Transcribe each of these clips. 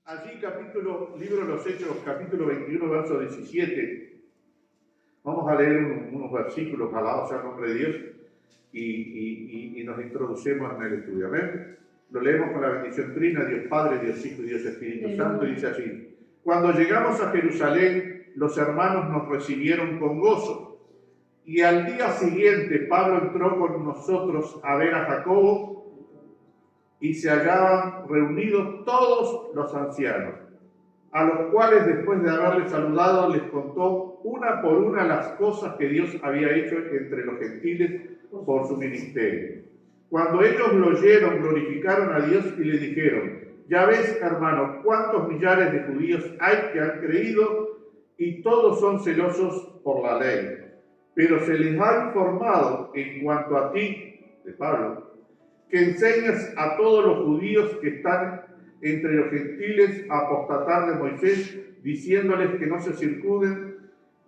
Allí, libro de los Hechos, capítulo 21, verso 17. Vamos a leer unos versículos, alabado sea el nombre de Dios, y nos introducemos en el estudio. Amén. Lo leemos con la bendición trina, Dios Padre, Dios Hijo y Dios Espíritu Santo, y dice así: Cuando llegamos a Jerusalén, los hermanos nos recibieron con gozo, y al día siguiente Pablo entró con nosotros a ver a Jacobo, y se hallaban reunidos todos los ancianos, a los cuales después de haberles saludado les contó una por una las cosas que Dios había hecho entre los gentiles por su ministerio. Cuando ellos lo oyeron, glorificaron a Dios y le dijeron: ya ves, hermano, cuántos millares de judíos hay que han creído y todos son celosos por la ley. Pero se les ha informado en cuanto a ti, de Pablo, que enseñas a todos los judíos que están entre los gentiles a apostatar de Moisés, diciéndoles que no se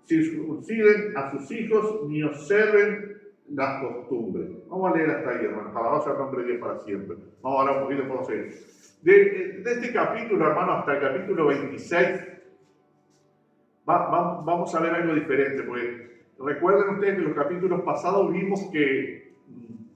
circunciden a sus hijos ni observen las costumbres. Vamos a leer hasta ahí, hermanos. Alabado sea el nombre de Dios para siempre. Vamos a hablar un poquito por seguir. De este capítulo, hermanos, hasta el capítulo 26, vamos a ver algo diferente, porque recuerden ustedes que en los capítulos pasados vimos que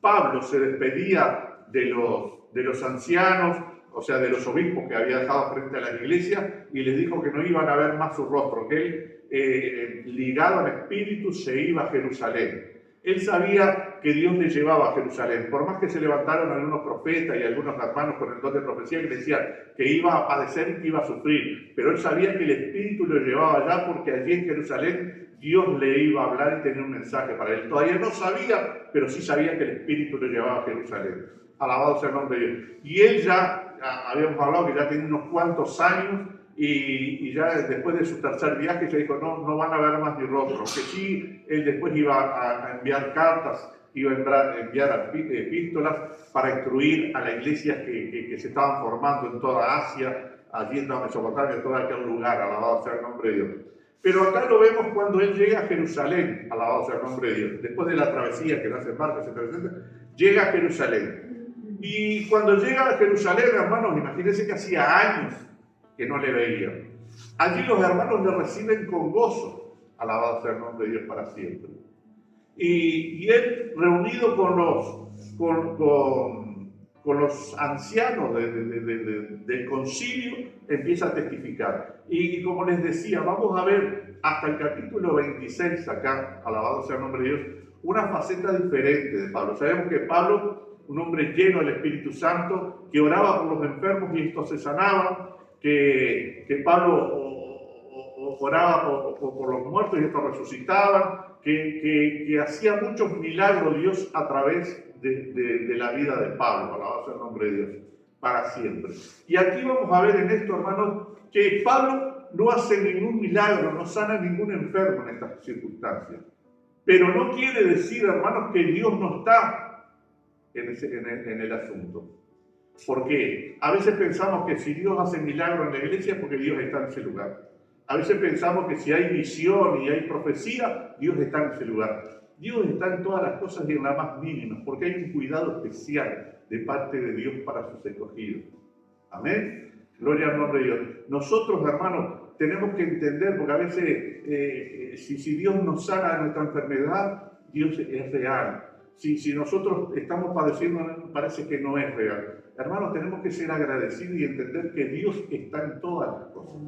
Pablo se despedía de los ancianos, o sea, de los obispos que había dejado frente a la iglesia, y les dijo que no iban a ver más su rostro, que él, ligado al Espíritu, se iba a Jerusalén. Él sabía que Dios le llevaba a Jerusalén, por más que se levantaron algunos profetas y algunos hermanos con el don de profecía que decían que iba a padecer y que iba a sufrir, pero él sabía que el Espíritu lo llevaba allá porque allí en Jerusalén Dios le iba a hablar y tenía un mensaje para él. Todavía no sabía, pero sí sabía que el Espíritu lo llevaba a Jerusalén. Alabado sea el nombre de Dios. Y él ya habíamos hablado que ya tenía unos cuantos años, y ya después de su tercer viaje ya dijo: no van a ver más mi rostro. Aunque sí, él después iba a enviar cartas, iba a enviar epístolas para instruir a las iglesias que se estaban formando en toda Asia, allí en toda Mesopotamia, en todo aquel lugar. Alabado sea el nombre de Dios. Pero acá lo vemos cuando él llega a Jerusalén, alabado sea el nombre de Dios. Después de la travesía que le hace Marcos, llega a Jerusalén. Y cuando llega a Jerusalén, hermanos, imagínense que hacía años que no le veían. Allí los hermanos le reciben con gozo, alabado sea el nombre de Dios para siempre. Y él, reunido con los ancianos del concilio, empieza a testificar. Y como les decía, vamos a ver hasta el capítulo 26 acá, alabado sea el nombre de Dios, una faceta diferente de Pablo. Sabemos que Pablo, un hombre lleno del Espíritu Santo, que oraba por los enfermos y estos se sanaban, que Pablo oraba por los muertos y estos resucitaban, que hacía muchos milagros Dios a través de la vida de Pablo, alabado sea el nombre de Dios, para siempre. Y aquí vamos a ver en esto, hermanos, que Pablo no hace ningún milagro, no sana ningún enfermo en estas circunstancias. Pero no quiere decir, hermanos, que Dios no está en el asunto. Porque a veces pensamos que si Dios hace milagros en la iglesia es porque Dios está en ese lugar. A veces pensamos que si hay visión y hay profecía, Dios está en ese lugar. Dios está en todas las cosas y en las más mínimas, porque hay un cuidado especial de parte de Dios para sus escogidos. Amén. Gloria al nombre de Dios. Nosotros, hermanos, tenemos que entender, porque a veces si Dios nos sana de nuestra enfermedad, Dios es real. Si nosotros estamos padeciendo, parece que no es real. Hermanos, tenemos que ser agradecidos y entender que Dios está en todas las cosas.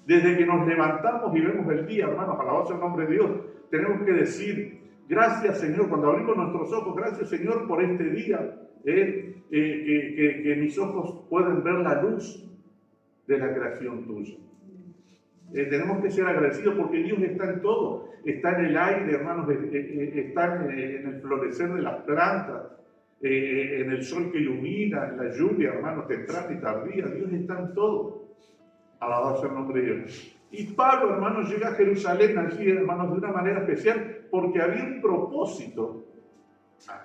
Desde que nos levantamos y vemos el día, hermanos, alabado sea el nombre de Dios, tenemos que decir: gracias, Señor, cuando abrimos nuestros ojos, gracias, Señor, por este día, que mis ojos pueden ver la luz de la creación tuya. Tenemos que ser agradecidos porque Dios está en todo. Está en el aire, hermanos, está en el florecer de las plantas, en el sol que ilumina, en la lluvia, hermanos, temprana y tardía. Dios está en todo. Alabado sea el nombre de Dios. Y Pablo, hermanos, llega a Jerusalén allí, hermanos, de una manera especial, porque había un propósito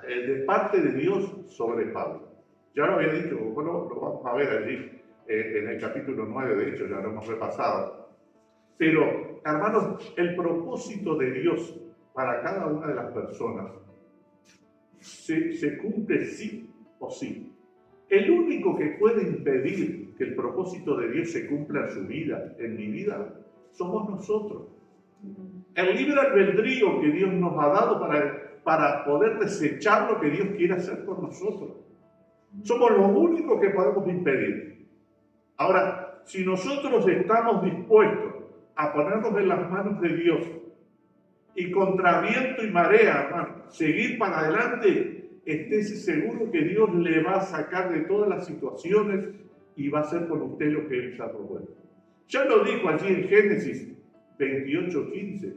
de parte de Dios sobre Pablo. Ya lo había dicho, bueno, lo vamos a ver allí en el capítulo 9, de hecho, ya lo hemos repasado. Pero, hermanos, el propósito de Dios para cada una de las personas se cumple sí o sí. El único que puede impedir que el propósito de Dios se cumpla en su vida, en mi vida, somos nosotros. El libre albedrío que Dios nos ha dado para poder desechar lo que Dios quiere hacer por nosotros. Somos los únicos que podemos impedir. Ahora, si nosotros estamos dispuestos a ponernos en las manos de Dios y contra viento y marea, hermano, seguir para adelante, estése seguro que Dios le va a sacar de todas las situaciones y va a hacer con usted lo que Él se ha propuesto. Ya lo dijo allí en Génesis 28:15.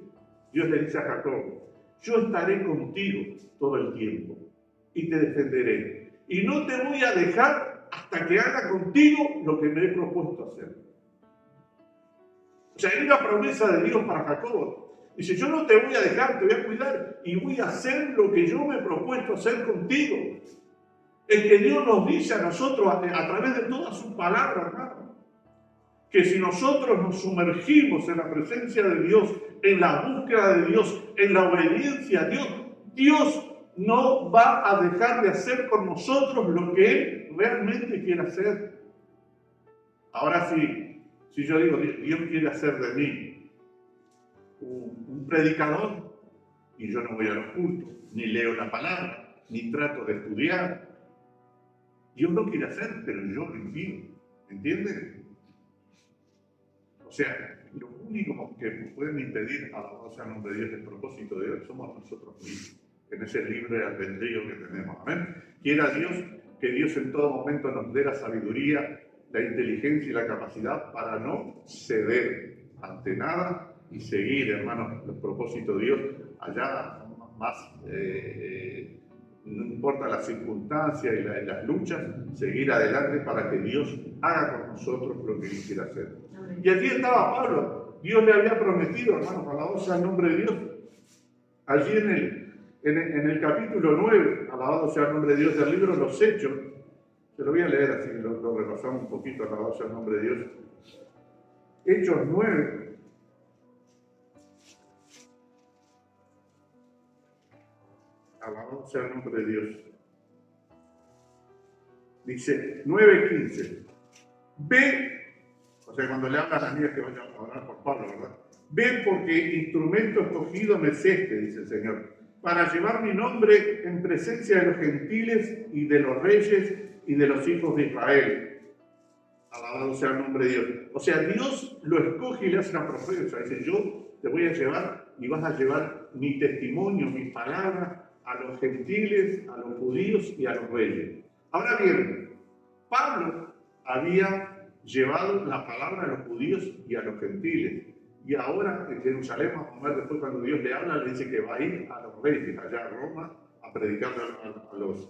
Dios le dice a Jacob: yo estaré contigo todo el tiempo y te defenderé. Y no te voy a dejar hasta que haga contigo lo que me he propuesto hacer. O sea, hay una promesa de Dios para Jacob. Dice: yo no te voy a dejar, te voy a cuidar y voy a hacer lo que yo me he propuesto hacer contigo. Es que Dios nos dice a nosotros a través de toda su palabra, hermano, que si nosotros nos sumergimos en la presencia de Dios, en la búsqueda de Dios, en la obediencia a Dios, Dios no va a dejar de hacer con nosotros lo que Él realmente quiere hacer. Ahora sí, si yo digo, Dios quiere hacer de mí un predicador, y yo no voy a los cultos, ni leo la palabra, ni trato de estudiar, Dios lo quiere hacer, pero yo lo impido. ¿Entienden? O sea, lo único que pueden impedir, alabado sea el nombre de Dios, el propósito de Dios, somos nosotros mismos, en ese libre albedrío que tenemos. Amén. Quiera Dios que Dios en todo momento nos dé la sabiduría, la inteligencia y la capacidad para no ceder ante nada y seguir, hermanos, los propósitos de Dios allá más. No importa las circunstancias y las luchas, seguir adelante para que Dios haga con nosotros lo que Él quiere hacer. Y allí estaba Pablo. Dios le había prometido, hermanos, alabado sea el nombre de Dios. Allí en el capítulo 9, alabado sea el nombre de Dios, del libro de los Hechos, se lo voy a leer así, lo repasamos un poquito, alabado sea el nombre de Dios. Hechos 9. Alabado sea el nombre de Dios. Dice 9:15. Ve, o sea, cuando le hablan a las niñas que vayan a orar por Pablo, ¿verdad? Ve, porque instrumento escogido me es este, dice el Señor, para llevar mi nombre en presencia de los gentiles y de los reyes y de los hijos de Israel. Alabado sea el nombre de Dios. O sea, Dios lo escoge y le hace una promesa. Dice: yo te voy a llevar y vas a llevar mi testimonio, mi palabra, a los gentiles, a los judíos y a los reyes. Ahora bien, Pablo había llevado la palabra a los judíos y a los gentiles. Y ahora en Jerusalén, vamos a ver después cuando Dios le habla, le dice que va a ir a los reyes, allá a Roma, a predicar a los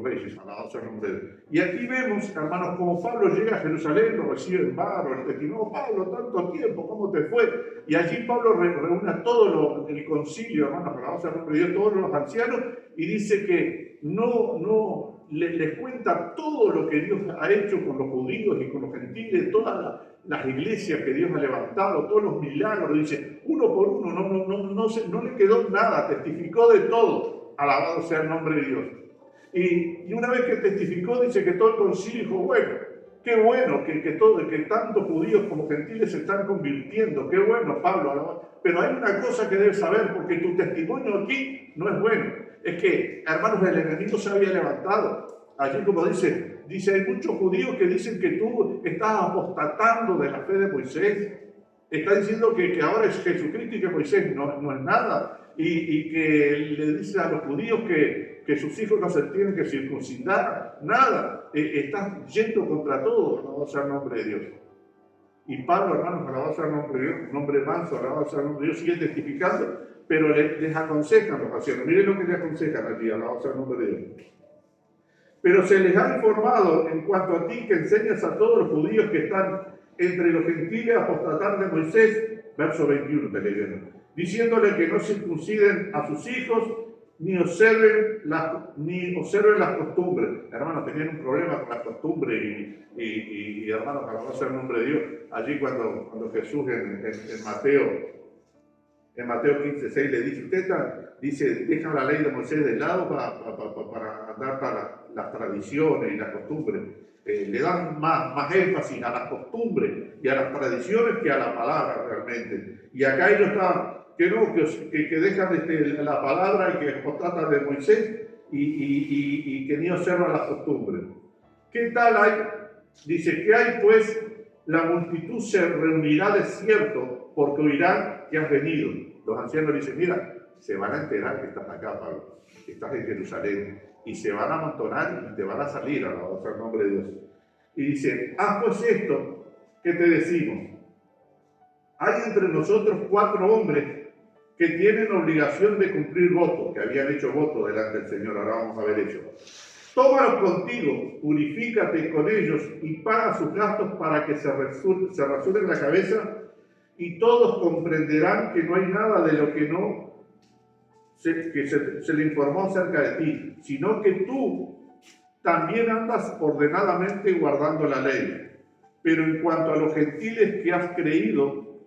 reyes, alabado sea el nombre de Dios. Y aquí vemos, hermanos, como Pablo llega a Jerusalén, lo recibe en barro, el testimonio: Pablo, tanto tiempo, ¿cómo te fue? Y allí Pablo reúne a todo el concilio, hermanos, alabado sea el nombre de Dios, todos los ancianos, y dice que les cuenta todo lo que Dios ha hecho con los judíos y con los gentiles, todas las iglesias que Dios ha levantado, todos los milagros, dice, uno por uno, no le quedó nada, testificó de todo, alabado sea el nombre de Dios. Y una vez que testificó, dice que todo el concilio dijo: bueno, qué bueno que tanto judíos como gentiles se están convirtiendo, qué bueno, Pablo, pero hay una cosa que debes saber, porque tu testimonio aquí no es bueno. Es que, hermanos, el enemigo se había levantado. Allí, como dice, hay muchos judíos que dicen que tú estás apostatando de la fe de Moisés. Está diciendo que ahora es Jesucristo y que Moisés no es nada. Y que le dice a los judíos que sus hijos no se tienen que circuncidar, nada. Estás yendo contra todo, alabado sea el nombre de Dios. Y Pablo, hermanos, alabado sea el nombre de Dios, un hombre manso, alabado sea el nombre de Dios, sigue testificando, pero les aconsejan los ancianos. Miren lo que les aconsejan aquí, alabado sea el nombre de Dios. Pero se les ha informado en cuanto a ti que enseñas a todos los judíos que están entre los gentiles a apostatar de Moisés, verso 21 te leyeron, diciéndole que no circunciden a sus hijos ni observen las costumbres. Hermanos, tenían un problema con las costumbres y hermanos, alabado sea el nombre de Dios. Allí cuando Jesús en Mateo 15:6 le dice: usted dice, deja la ley de Moisés de lado para andar las tradiciones y las costumbres. Le dan más énfasis a las costumbres y a las tradiciones que a la palabra realmente. Y acá ellos están, que no, que dejan la palabra y que tratan de Moisés y que ni observan las costumbres. ¿Qué tal hay? Dice que hay pues, la multitud se reunirá de cierto porque oirán que has venido. Los ancianos dicen, mira, se van a enterar que estás acá, Pablo, que estás en Jerusalén, y se van a amontonar y te van a salir, alabado sea el nombre de Dios. Y dice, haz pues esto que te decimos. Hay entre nosotros 4 hombres que tienen obligación de cumplir voto, que habían hecho voto delante del Señor, ahora vamos a ver eso. Tómalos contigo, purifícate con ellos y paga sus gastos para que se rasuren la cabeza y todos comprenderán que no hay nada de lo que se le informó acerca de ti, sino que tú también andas ordenadamente guardando la ley. Pero en cuanto a los gentiles que han creído,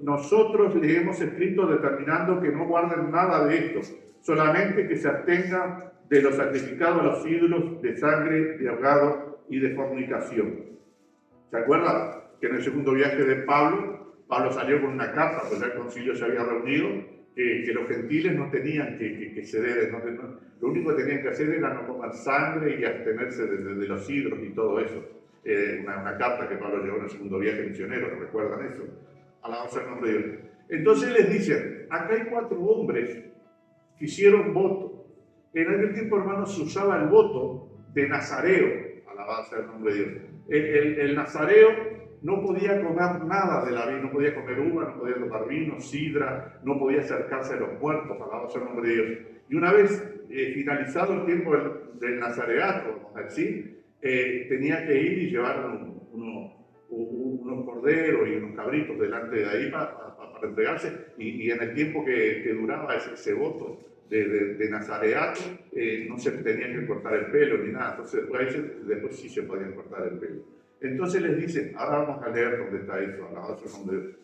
nosotros les hemos escrito determinando que no guarden nada de esto, solamente que se abstengan de lo sacrificado a los ídolos, de sangre, de ahogado y de fornicación. ¿Se acuerdan que en el segundo viaje de Pablo salió con una carta, pues ya el concilio se había reunido, que los gentiles no tenían que ceder, lo único que tenían que hacer era no comer sangre y abstenerse de los ídolos y todo eso. Una carta que Pablo llevó en el segundo viaje misionero, ¿recuerdan eso? Alabado sea el nombre de Dios. Entonces les dicen, acá hay 4 hombres que hicieron voto. En aquel tiempo, hermanos, se usaba el voto de nazareo, alabado sea el nombre de Dios. El nazareo no podía comer nada de la vida, no podía comer uva, no podía tomar vino, sidra, no podía acercarse a los muertos, alabado sea el nombre de Dios. Y una vez finalizado el tiempo del nazareato, vamos a decir, tenía que ir y llevar unos corderos y unos cabritos delante de ahí para entregarse, y en el tiempo que duraba ese voto de nazareato, no se tenía que cortar el pelo ni nada, entonces después sí se podían cortar el pelo. Entonces les dice, ahora vamos a leer dónde está eso, alabado sea el nombre de Dios.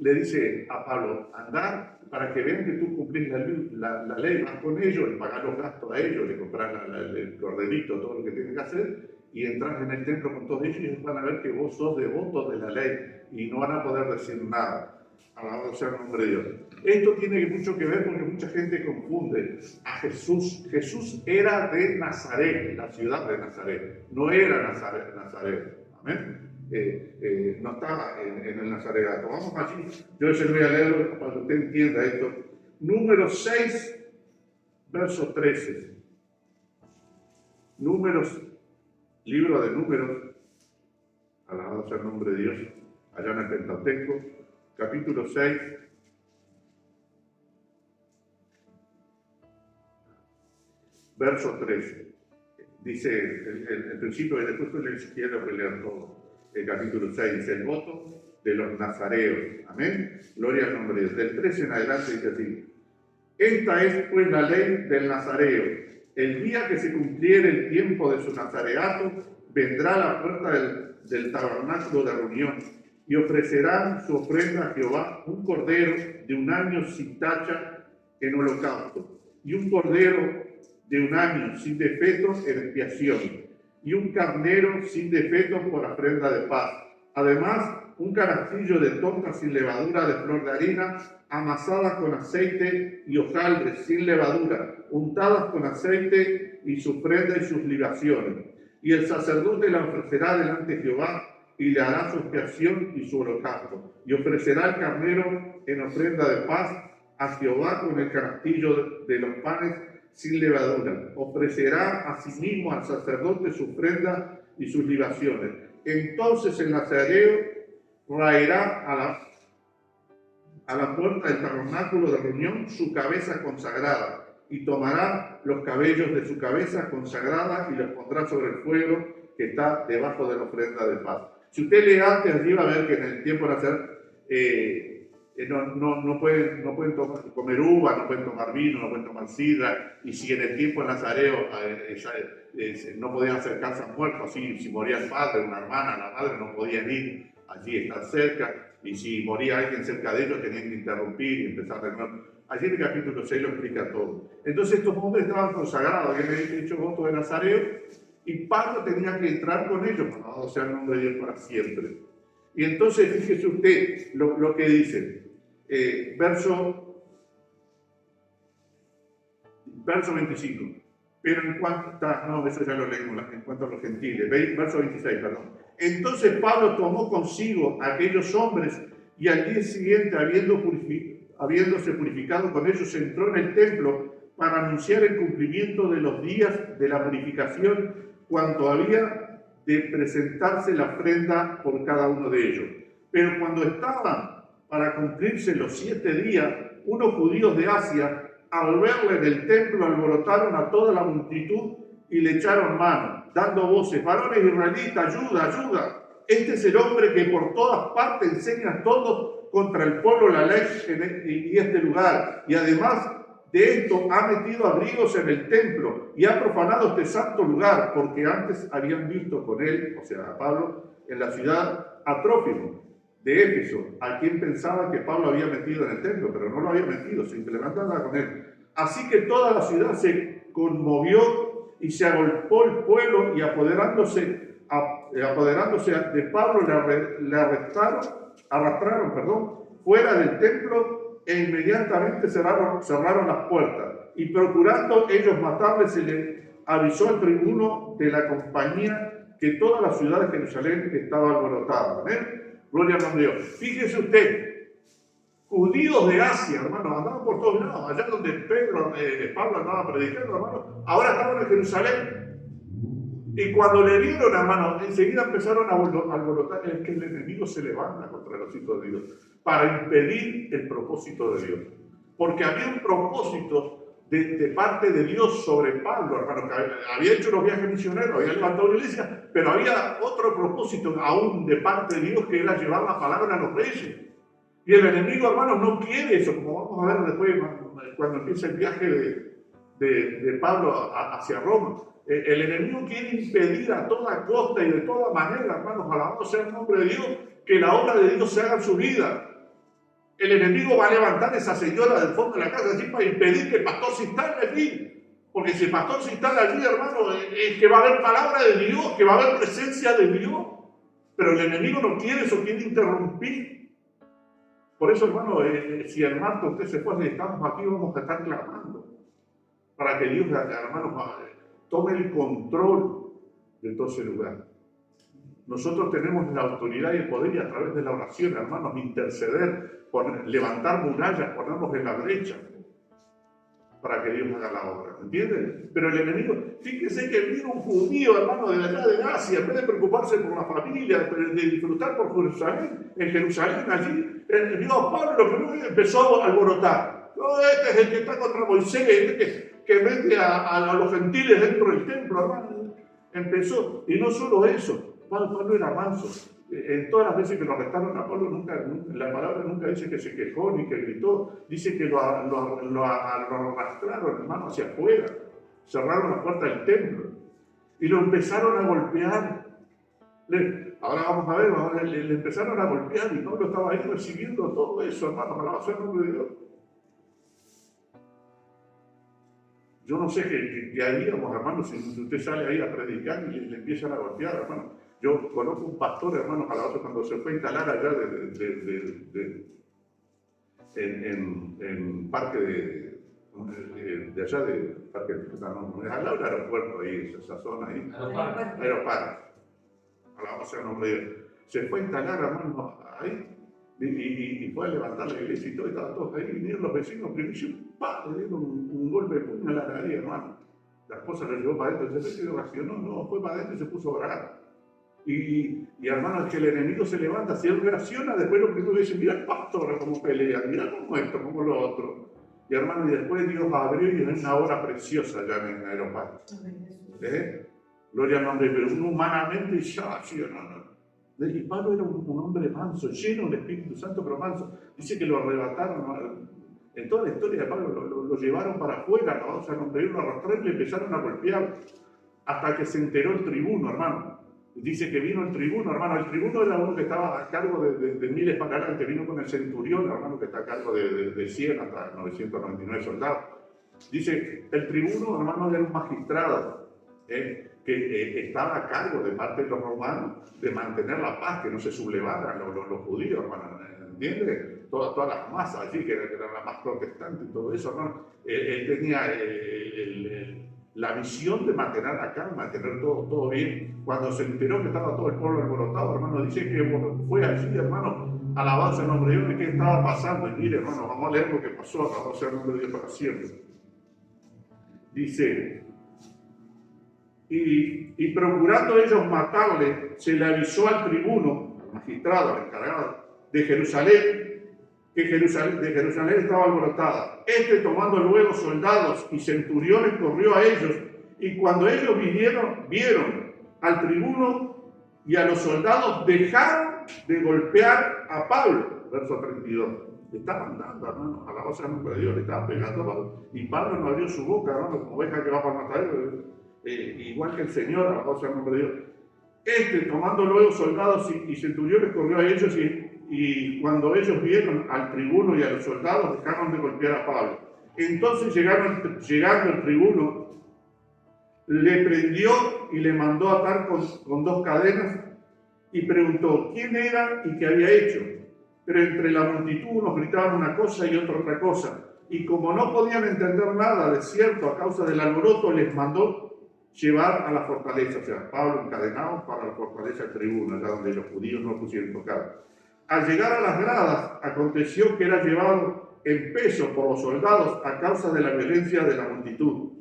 Le dice a Pablo, andar para que vean que tú cumplís la ley, vas con ellos, le pagás los gastos a ellos, le comprás el corderito, todo lo que tienen que hacer, y entras en el templo con todos ellos y ellos van a ver que vos sos devotos de la ley y no van a poder decir nada. Alabado sea el nombre de Dios. Esto tiene mucho que ver porque mucha gente confunde a Jesús. Jesús era de Nazaret, la ciudad de Nazaret. No era Nazaret. Amén. No estaba en el Nazareato. Vamos allí. Yo se lo voy a leer para que usted entienda esto. Número 6, verso 13. Números, libro de Números. Alabado sea el nombre de Dios. Allá en el Pentateuco. Capítulo 6, verso 13. Dice el principio, y después les quiero leer todo. El capítulo 6 dice: el voto de los nazareos. Amén. Gloria al nombre de Dios. Del 13 en adelante dice así: esta es pues la ley del nazareo. El día que se cumpliere el tiempo de su nazareato, vendrá a la puerta del tabernáculo de reunión y ofrecerán su ofrenda a Jehová un cordero de 1 año sin tacha en holocausto, y un cordero de 1 año sin defecto en expiación, y un carnero sin defecto por ofrenda de paz. Además, un canastillo de torta sin levadura de flor de harina, amasada con aceite, y hojaldres sin levadura, untadas con aceite, y su ofrenda y sus libaciones. Y el sacerdote la ofrecerá delante de Jehová, y le hará su expiación y su holocausto, y ofrecerá el carnero en ofrenda de paz a Jehová con el canastillo de los panes sin levadura. Ofrecerá asimismo al sacerdote su ofrenda y sus libaciones. Entonces el nazareo traerá a la puerta del tabernáculo de reunión su cabeza consagrada, y tomará los cabellos de su cabeza consagrada y los pondrá sobre el fuego que está debajo de la ofrenda de paz. Si usted lee antes, allí va a ver que en el tiempo de nacer no pueden comer uva, no pueden tomar vino, no pueden tomar sidra, y si en el tiempo de nazareo no podían acercarse a muertos, si moría el padre, una hermana, la madre, no podían ir allí, estar cerca, y si moría alguien cerca de ellos, tenían que interrumpir y empezar de nuevo. Allí en el capítulo 6 lo explica todo. Entonces estos hombres estaban consagrados, habían hecho voto de Nazareo, y Pablo tenía que entrar con ellos, alabado sea el nombre de Dios para siempre. Y entonces fíjese usted lo que dice, verso 25. Pero en cuanto, no, eso ya lo leímos, en cuanto a los gentiles, verso 26, perdón. Entonces Pablo tomó consigo a aquellos hombres y al día siguiente, habiéndose purificado con ellos, entró en el templo para anunciar el cumplimiento de los días de la purificación, cuanto había de presentarse la ofrenda por cada uno de ellos. Pero cuando estaban para cumplirse los 7 días, unos judíos de Asia, al verle en el templo, alborotaron a toda la multitud y le echaron mano, dando voces: varones israelitas, ayuda, ayuda. Este es el hombre que por todas partes enseña a todos contra el pueblo la ley y este lugar. Y además de esto ha metido abrigos en el templo y ha profanado este santo lugar, porque antes habían visto con él, o sea, a Pablo, en la ciudad a Trófimo de Éfeso, a quien pensaba que Pablo había metido en el templo, pero no lo había metido, sin que levantara con él. Así que toda la ciudad se conmovió y se agolpó el pueblo, y apoderándose de Pablo le arrastraron, fuera del templo, e inmediatamente cerraron las puertas. Y procurando ellos matarle, se le avisó al tribuno de la compañía que toda la ciudad de Jerusalén estaba alborotada. ¿Amén? Gloria al nombre de Dios. Fíjese usted, judíos de Asia, hermano, andaban por todos lados, allá donde Pablo andaba predicando, hermano, ahora estaban en Jerusalén. Y cuando le vieron, hermano, enseguida empezaron a alborotar. Es que el enemigo se levanta contra los hijos de Dios para impedir el propósito de Dios. Porque había un propósito de parte de Dios sobre Pablo, hermano, que había hecho los viajes misioneros, había levantado una iglesia, pero había otro propósito aún de parte de Dios, que era llevar la palabra a los reyes. Y el enemigo, hermanos, no quiere eso, como vamos a ver después cuando empieza el viaje de Pablo hacia Roma. El enemigo quiere impedir a toda costa y de toda manera, hermanos, alabado sea el nombre de Dios, que la obra de Dios se haga en su vida. El enemigo va a levantar a esa señora del fondo de la casa así para impedir que el pastor se instale allí. Porque si el pastor se instala allí, hermano, es que va a haber palabra de Dios, que va a haber presencia de Dios. Pero el enemigo no quiere eso, quiere interrumpir. Por eso, hermano, si el martes usted se fue, si estamos aquí, vamos a estar clamando para que Dios, hermano, tome el control de todo ese lugar. Nosotros tenemos la autoridad y el poder, y a través de la oración, hermanos, interceder, levantar murallas, ponernos en la brecha para que Dios haga la obra, ¿entienden? Pero el enemigo, fíjese que vino un judío, hermano, de allá de Asia, en vez de preocuparse por la familia, de disfrutar por Jerusalén, en Jerusalén allí, Dios Pablo lo primero empezó a alborotar. No, este es el que está contra Moisés, este que mete a los gentiles dentro del templo, hermano. Empezó, y no solo eso, Pablo era manso. En todas las veces que lo arrestaron a Pablo, la palabra nunca dice que se quejó ni que gritó, dice que lo arrastraron, hermano, hacia afuera, cerraron la puerta del templo y lo empezaron a golpear. Ahora vamos a ver, le empezaron a golpear y Pablo estaba ahí recibiendo todo eso, hermano, alabado sea el nombre de Dios. Yo no sé qué haríamos, hermano, si usted sale ahí a predicar y le empiezan a golpear, hermano. Yo conozco un pastor, hermano, cuando se fue a instalar allá en Parque de allá de Parque al lado del aeropuerto, ahí, esa zona ahí. Aeroparque. Alabado sea el nombre de Dios. Se fue a instalar, hermano, ahí. Y fue a levantar la iglesia y todo, y estaban todos ahí, vinieron los vecinos, primero le dieron un golpe de puño a la nariz, hermano. La esposa lo llevó para adentro, se reaccionó, no, fue para adentro y se puso a orar. Y hermano, es que el enemigo se levanta, si él reacciona, después lo primero dice: mira el pastor cómo pelea, mira cómo esto, cómo lo otro. Y hermano, y después Dios abrió y es una obra preciosa allá en el aeropuerto. Gloria al nombre, pero uno humanamente ya, sí o no. Y Pablo era un hombre manso, lleno del Espíritu Santo, pero manso. Dice que lo arrebataron, en toda la historia de Pablo, lo llevaron para afuera, ¿no? O sea, cuando lo arrastraron y le empezaron a golpear, hasta que se enteró el tribuno, hermano. Dice que vino el tribuno, hermano. El tribuno era uno que estaba a cargo de miles para adelante. Vino con el centurión, hermano, que está a cargo de 100 hasta 999 soldados. Dice, el tribuno, hermano, era un magistrado que estaba a cargo de parte de los romanos de mantener la paz, que no se sublevaran los judíos, hermano. ¿Entiendes? Todas las masas allí, que eran las más protestantes y todo eso, hermano. Él tenía la visión de mantener la calma, mantener todo bien. Cuando se enteró que estaba todo el pueblo alborotado, hermano, dice que fue allí, hermano, alabado sea el nombre de Dios, y qué estaba pasando. Y mire, hermano, vamos a leer lo que pasó, alabado sea el nombre de Dios para siempre. Dice, y procurando ellos matarle, se le avisó al tribuno, al magistrado, al encargado de Jerusalén, que Jerusalén estaba alborotada. Este, tomando luego soldados y centuriones, corrió a ellos, y cuando ellos vieron al tribuno y a los soldados, dejaron de golpear a Pablo. Verso 32. Le estaban dando, hermano, alabado sea el nombre de Dios, le estaban pegando a Pablo. Y Pablo no abrió su boca, hermano, como oveja que va para matar, igual que el Señor, alabado sea el nombre de Dios. Este, tomando luego soldados y centuriones, corrió a ellos, y cuando ellos vieron al tribuno y a los soldados, dejaron de golpear a Pablo. Entonces, llegando el tribuno, le prendió y le mandó atar con 2 cadenas, y preguntó quién era y qué había hecho. Pero entre la multitud unos gritaban una cosa y otra cosa, y como no podían entender nada de cierto a causa del alboroto, les mandó llevar a la fortaleza, o sea, Pablo encadenado para la fortaleza del tribuno, allá donde los judíos no pusieron tocar. Al llegar a las gradas, aconteció que era llevado en peso por los soldados a causa de la violencia de la multitud.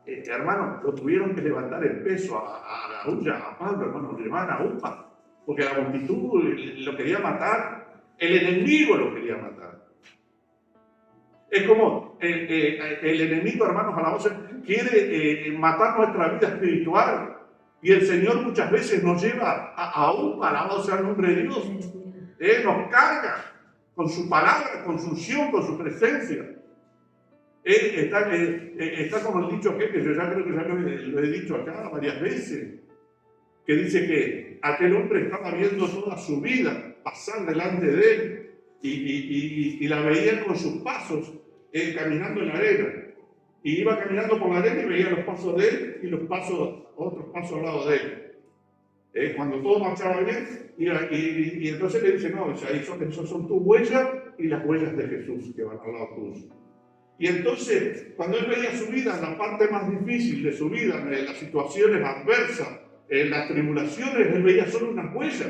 Hermano, lo tuvieron que levantar en peso a Pablo, hermano, lo llevaban a UPA, porque la multitud lo quería matar, el enemigo lo quería matar. Es como el enemigo, hermanos, a la voz quiere matar nuestra vida espiritual. Y el Señor muchas veces nos lleva a UPA, alabado sea el nombre de Dios. Nos carga con su palabra, con su unción, con su presencia. Está como el dicho que yo ya creo que ya lo he dicho acá varias veces, que dice que aquel hombre estaba viendo toda su vida pasar delante de él y la veía con sus pasos caminando en la arena. Y iba caminando por la arena y veía los pasos de él y otros pasos al lado de él. Cuando todo marchaba bien, y entonces le dice, no, o sea, esos son tus huellas y las huellas de Jesús que van al lado tuyo. Y entonces, cuando él veía su vida, la parte más difícil de su vida, en las situaciones adversas, en las tribulaciones, él veía solo unas huellas.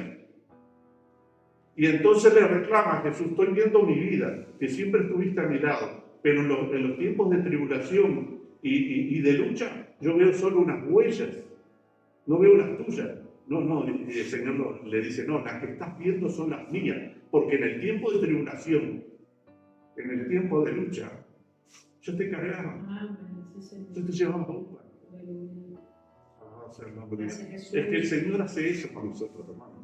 Y entonces le reclama a Jesús, estoy viendo mi vida, que siempre estuviste a mi lado, pero en los tiempos de tribulación y de lucha, yo veo solo unas huellas, no veo las tuyas. No, el Señor le dice, no, las que estás viendo son las mías, porque en el tiempo de tribulación, en el tiempo de lucha, yo te cargaba, yo te llevaba a UPA. Es que el Señor hace eso con nosotros, hermanos.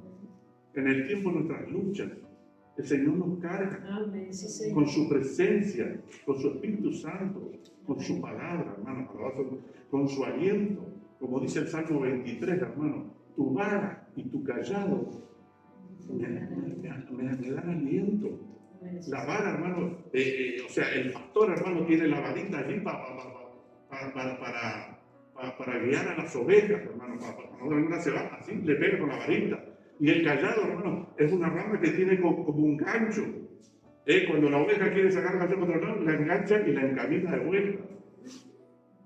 En el tiempo de nuestras luchas, el Señor nos carga con su presencia, con su Espíritu Santo, con su palabra, hermano, con su aliento. Como dice el Salmo 23, hermano, tu vara y tu callado me dan aliento. La vara, hermano, o sea, el pastor, hermano, tiene la varita allí para guiar a las ovejas, hermano, cuando una se va, así le pega con la varita. Y el callado, hermano, es una rama que tiene como un gancho. Cuando la oveja quiere sacar la por otro lado, la engancha y la encamina de vuelta.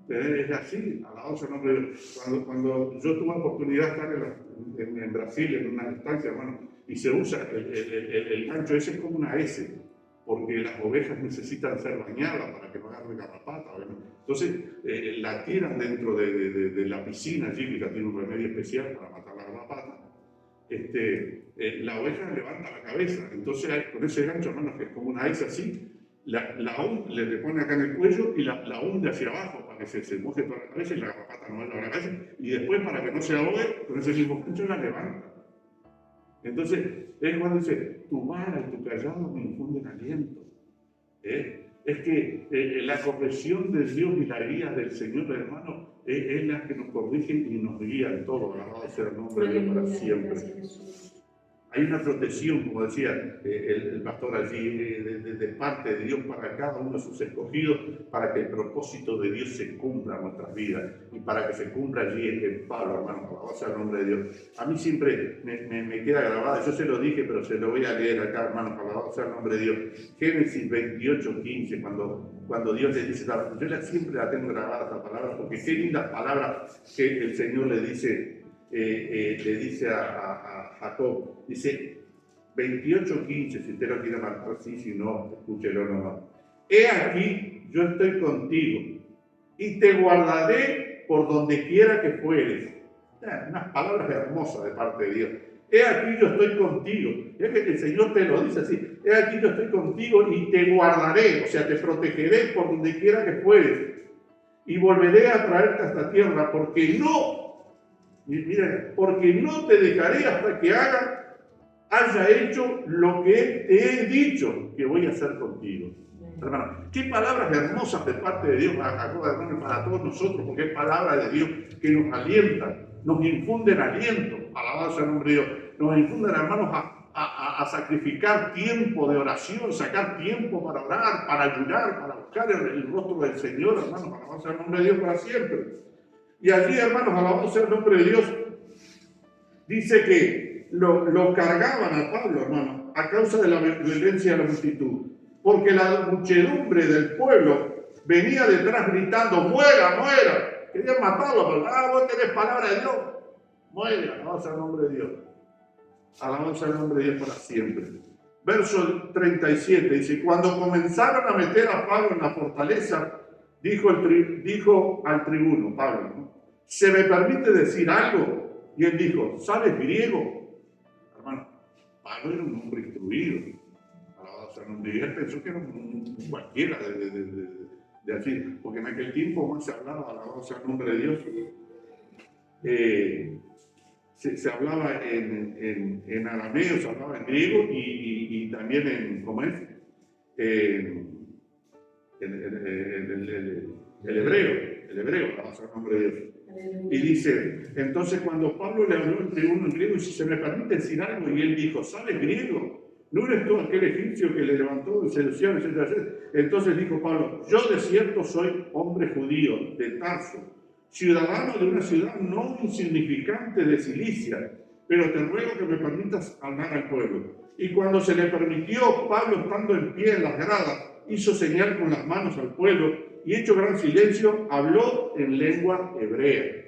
Es así, alabado sea el nombre de Dios. Cuando yo tuve la oportunidad de estar en Brasil, en una estancia, hermano, y se usa el gancho ese es como una S, porque las ovejas necesitan ser bañadas para que no agarre garrapata. Entonces, la tiran dentro de la piscina allí, que ya tiene un remedio especial para matar la garrapata. La oveja levanta la cabeza, entonces con ese gancho, hermano, que es como una S así, le pone acá en el cuello y la hunde hacia abajo para que se moje toda la cabeza y la garrapata no vaya a la cabeza, y después para que no se ahogue, con ese mismo gancho la levanta. Entonces, es cuando dice, tu vara y tu callado me infunden aliento. Es que la corrección de Dios y la guía del Señor, hermano, Es la que nos corrige y nos guía en todo. Alabado sea el nombre de Dios para siempre. Hay una protección, como decía el pastor allí, de parte de Dios para cada uno de sus escogidos, para que el propósito de Dios se cumpla en nuestras vidas y para que se cumpla allí en Pablo, hermano, alabado sea el nombre de Dios. A mí siempre me queda grabado, yo se lo dije, pero se lo voy a leer acá, hermano, alabado sea el nombre de Dios. Génesis 28:15, cuando Dios le dice, yo siempre la tengo grabada esta palabra, porque qué linda palabra que el Señor le dice a Jacob, dice 28:15, si usted lo quiere marcar así, si no, escúchelo nomás. He aquí, yo estoy contigo y te guardaré por donde quiera que fueres. Unas palabras hermosas de parte de Dios. He aquí, yo estoy contigo. Es que el Señor te lo dice así. He aquí, yo estoy contigo y te guardaré, o sea, te protegeré por donde quiera que fueres. Y volveré a traerte a esta tierra, porque no te dejaré hasta que haya hecho lo que te he dicho que voy a hacer contigo. Hermano, qué palabras hermosas de parte de Dios, hermano, para todos nosotros, porque es palabra de Dios que nos alienta, nos infunden aliento, alabado sea el nombre de Dios, nos infunden, hermanos, a sacrificar tiempo de oración, sacar tiempo para orar, para ayunar, para buscar el rostro del Señor, hermanos, alabado sea el nombre de Dios para siempre. Y allí, hermanos, alabado sea el nombre de Dios, dice que lo cargaban a Pablo, hermano, a causa de la violencia de la multitud, porque la muchedumbre del pueblo venía detrás gritando, muera, muera. Querían matarlo, pero vos tenés palabra de Dios, muera, alabanza al nombre de Dios. Alabanza al nombre de Dios para siempre. Verso 37 dice, cuando comenzaron a meter a Pablo en la fortaleza, dijo al tribuno, Pablo, ¿no? ¿Se me permite decir algo? Y él dijo, ¿sabes griego? Hermano, Pablo era un hombre instruido. Alabado sea el nombre de Dios. Él pensó que era un cualquiera de así, porque en aquel tiempo más se hablaba, alabado sea el nombre de Dios. Se hablaba en arameo, se hablaba en griego y también en, ¿cómo es? El hebreo, alabado sea el nombre de Dios. Y dice, entonces cuando Pablo le habló al tribuno en griego, dice, ¿se me permite decir algo? Y él dijo, ¿sabes griego? ¿No eres tú aquel egipcio que le levantó en seducción, etcétera, etcétera? Entonces dijo Pablo, yo de cierto soy hombre judío, de Tarso, ciudadano de una ciudad no insignificante de Cilicia, pero te ruego que me permitas hablar al pueblo. Y cuando se le permitió, Pablo, estando en pie en las gradas, hizo señal con las manos al pueblo, y hecho gran silencio, habló en lengua hebrea.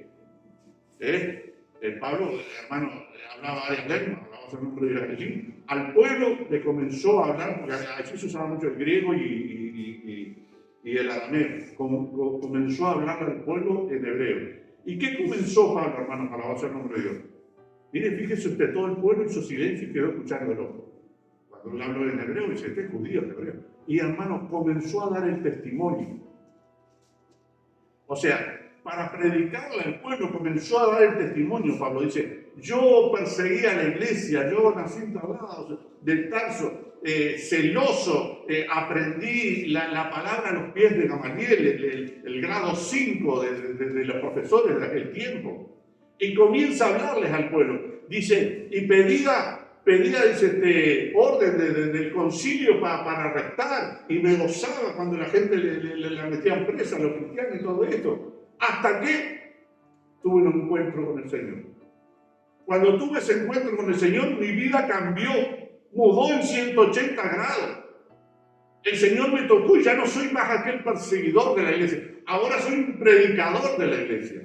El Pablo, hermano, hablaba varias lenguas, hablaba el nombre de allí. Al pueblo le comenzó a hablar, porque allí se usaba mucho el griego y el arameo. Comenzó a hablar al pueblo en hebreo. ¿Y qué comenzó Pablo, hermano, para alabar el nombre de Dios? Mire, fíjese usted, todo el pueblo hizo silencio y quedó escuchándolo. Cuando él habló en hebreo, dice, este es judío, en hebreo. Y hermano, comenzó a dar el testimonio. O sea, para predicarle al pueblo comenzó a dar el testimonio. Pablo dice, yo perseguía a la iglesia, yo nací en traslados del Tarso, celoso, aprendí la palabra a los pies de Gamaliel, el grado 5 de los profesores de aquel tiempo. Y comienza a hablarles al pueblo. Dice, y pedía dice, orden del concilio para arrestar, y me gozaba cuando la gente la metían presa a los cristianos y todo esto, hasta que tuve un encuentro con el Señor. Cuando tuve ese encuentro con el Señor, mi vida cambió, mudó en 180 grados. El Señor me tocó y ya no soy más aquel perseguidor de la iglesia, ahora soy un predicador de la iglesia.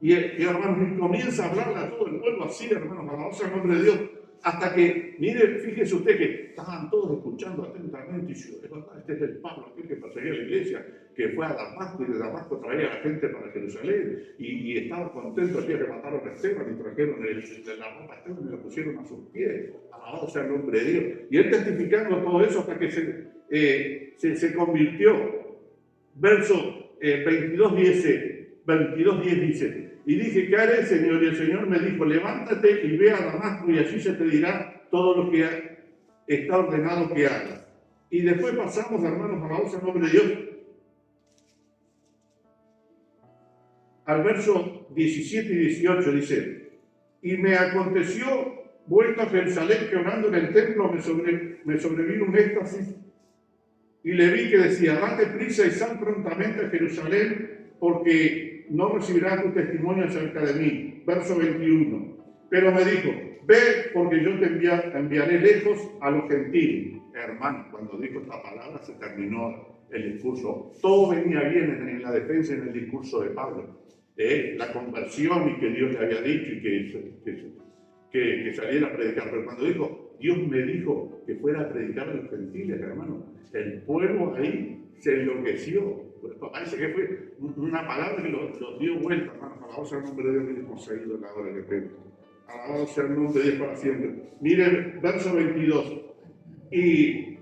Y hermanos, comienza a hablarle a todo el pueblo así, hermanos, alabado sea el nombre de Dios. Hasta que, mire, fíjese usted que estaban todos escuchando atentamente, y yo, es verdad, este es el Pablo, aquel que perseguía a la iglesia, que fue a Damasco y de Damasco traía a la gente para Jerusalén, y estaba contento el día que mataron a Esteban y trajeron la ropa a Esteban y la pusieron a sus pies, alabado sea el nombre de Dios. Y él testificando todo eso hasta que se convirtió. Verso 22:10 dice, y dije, ¿qué haré, Señor? Y el Señor me dijo, levántate y ve a Damasco y allí se te dirá todo lo que está ordenado que hagas. Y después pasamos, hermanos, alabados al nombre de Dios, al verso 17 y 18 dice: y me aconteció, vuelto a Jerusalén, que orando en el templo me sobrevino un éxtasis, y le vi que decía: date prisa y sal prontamente a Jerusalén, porque no recibirás tu testimonio acerca de mí. Verso 21. Pero me dijo: ve, porque yo te enviaré lejos a los gentiles. Hermano, cuando dijo esta palabra se terminó el discurso. Todo venía bien en la defensa, en el discurso de Pablo. La conversión y que Dios le había dicho y que saliera a predicar. Pero cuando dijo: Dios me dijo que fuera a predicar a los gentiles, hermano, el pueblo ahí se enloqueció. Parece que fue una palabra que los dio vuelta, hermano. Alabado sea el nombre de Dios, que hemos ido en la hora de repente. Alabado sea el nombre de Dios para siempre. Miren, verso 22.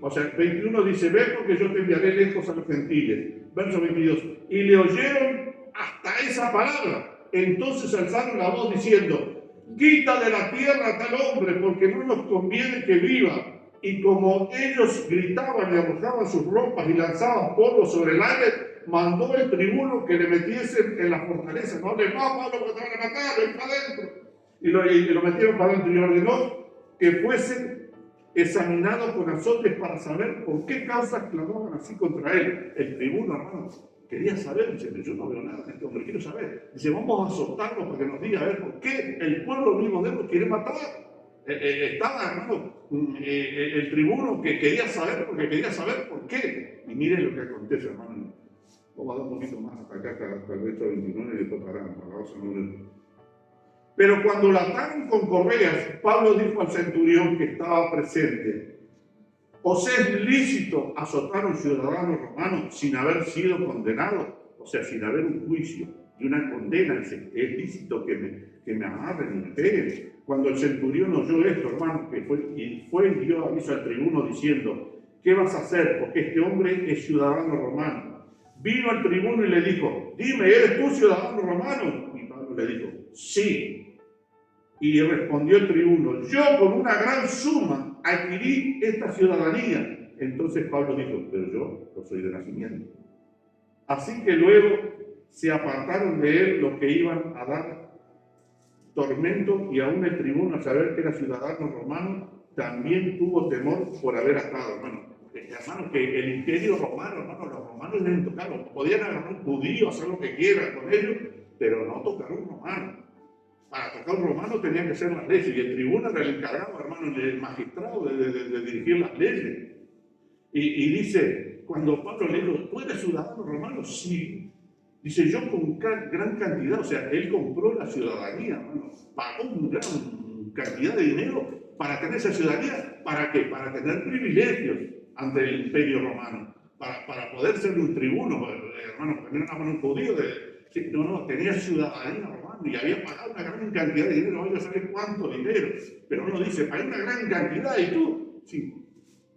O sea, 21 dice: ve, porque yo te enviaré lejos a los gentiles. Verso 22. Y le oyeron hasta esa palabra. Entonces alzaron la voz diciendo: quita de la tierra a tal hombre, porque no nos conviene que viva. Y como ellos gritaban y arrojaban sus ropas y lanzaban polvo sobre el aire, mandó el tribuno que le metiesen en la fortaleza. No le va, Pablo, porque te van a matar, ven para adentro. Y lo metieron para adentro y ordenó que fuesen examinados con azotes para saber por qué causas clamaban así contra él. El tribuno, hermano, quería saber, dice: yo no veo nada en este hombre, quiero saber. Dice: vamos a azotarlo para que nos diga a ver por qué el pueblo mismo de él lo quiere matar. Estaba, hermano, el tribuno que quería saber, porque quería saber por qué. Y miren lo que acontece, hermano. Vamos a dar un poquito más hasta acá, hasta el verso 29 y después paramos. Pero cuando la ataron con correas, Pablo dijo al centurión que estaba presente: ¿os es lícito azotar a un ciudadano romano sin haber sido condenado? O sea, sin haber un juicio y una condena. ¿Es lícito que me amarren y me peguen? Cuando el centurión oyó esto, hermano, fue y dio aviso al tribuno diciendo: ¿qué vas a hacer? Porque este hombre es ciudadano romano. Vino al tribuno y le dijo: dime, ¿eres tú ciudadano romano? Y Pablo le dijo: sí. Y respondió el tribuno: yo con una gran suma adquirí esta ciudadanía. Entonces Pablo dijo: pero yo no soy de nacimiento. Así que luego se apartaron de él los que iban a dar tormento, y aún el tribuno, al saber que era ciudadano romano, también tuvo temor por haber atado, hermano. Hermano, que el imperio romano, hermano, los romanos les tocaron. Podían agarrar un judío, hacer lo que quieran con ellos, pero no tocar un romano. Para tocar un romano tenían que ser las leyes, y el tribuno era el encargado, hermano, el magistrado de dirigir las leyes. Y dice, cuando Pablo le dijo: ¿tú eres ciudadano romano? Sí. Dice: yo con gran cantidad, o sea, él compró la ciudadanía, hermano, pagó una gran cantidad de dinero para tener esa ciudadanía. ¿Para qué? Para tener privilegios ante el imperio romano, para poder ser un tribuno, hermano, tener una mano judío no, tenía ciudadanía romana y había pagado una gran cantidad de dinero. No voy a saber cuánto dinero, pero uno dice: pagué una gran cantidad. ¿Y tú? Sí,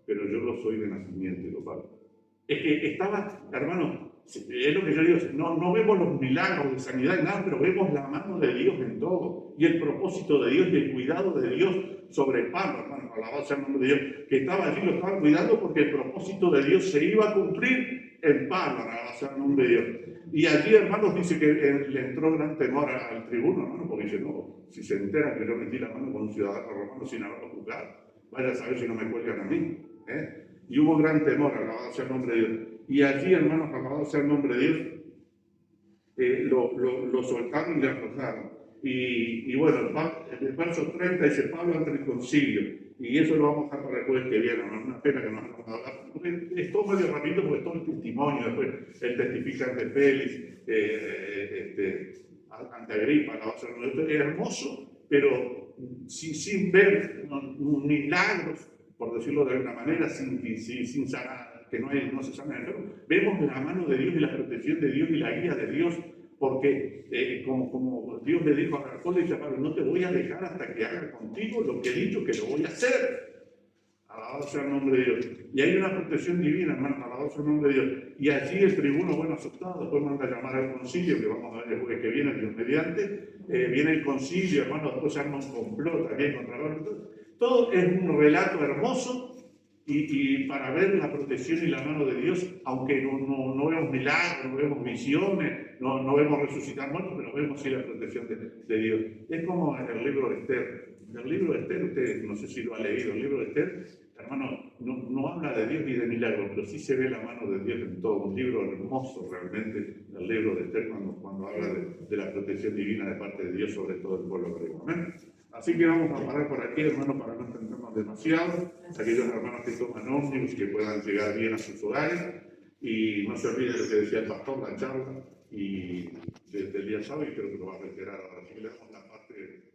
pero yo no soy de nacimiento, y lo pago. Es que estaba, hermano, es lo que yo digo: no vemos los milagros de sanidad y nada, pero vemos la mano de Dios en todo, y el propósito de Dios y el cuidado de Dios sobre Pablo, hermano. Alabado sea el nombre de Dios, que estaba allí, lo estaba cuidando porque el propósito de Dios se iba a cumplir en Pablo. Alabado sea el nombre de Dios. Y allí, hermanos, dice que le entró gran temor al tribuno, hermano, porque dice: no, si se entera que yo metí la mano con un ciudadano romano sin haberlo juzgado, vaya a saber si no me cuelgan a mí. Y hubo gran temor, alabado sea el nombre de Dios. Y allí, hermanos, alabado sea el nombre de Dios, lo soltaron y le arrojaron. Y bueno, el verso 30 dice: Pablo ante el concilio. Y eso lo vamos a dejar para el jueves que viene, ¿no? Es una pena que no vamos a hablar. Es todo medio rapidito, porque es todo el testimonio. Después él testifica ante Félix, ante Agripa, es hermoso, pero sin ver milagros, por decirlo de alguna manera, sin sanar, que no se sana el enfermo. Vemos la mano de Dios y la protección de Dios y la guía de Dios, porque como Dios le dijo a Pablo: no te voy a dejar hasta que haga contigo lo que he dicho que lo voy a hacer. Alabado sea el nombre de Dios. Y hay una protección divina, hermano, alabado sea el nombre de Dios. Y allí el tribuno, bueno, asustado, después manda a llamar al concilio, que vamos a ver el jueves que viene, Dios mediante. Viene el concilio, hermano, después se arma un complot también contra Pablo. Todo es un relato hermoso, y para ver la protección y la mano de Dios, aunque no vemos milagros, no vemos visiones, no vemos resucitar muertos, pero vemos sí la protección de Dios. Es como en el libro de Esther. El libro de Esther, usted no sé si lo ha leído, el libro de Esther, hermano, no habla de Dios ni de milagros, pero sí se ve la mano de Dios en todo. Un libro hermoso realmente, el libro de Esther, cuando habla de la protección divina de parte de Dios sobre todo el pueblo hebreo. Amén. Así que vamos a parar por aquí, hermano, para no extendernos demasiado. Aquellos hermanos que toman ómnibus, que puedan llegar bien a sus hogares. Y no se olvide lo que decía el pastor, la charla, y desde el día sábado, y creo que lo va a reiterar ahora. Así que le damos la parte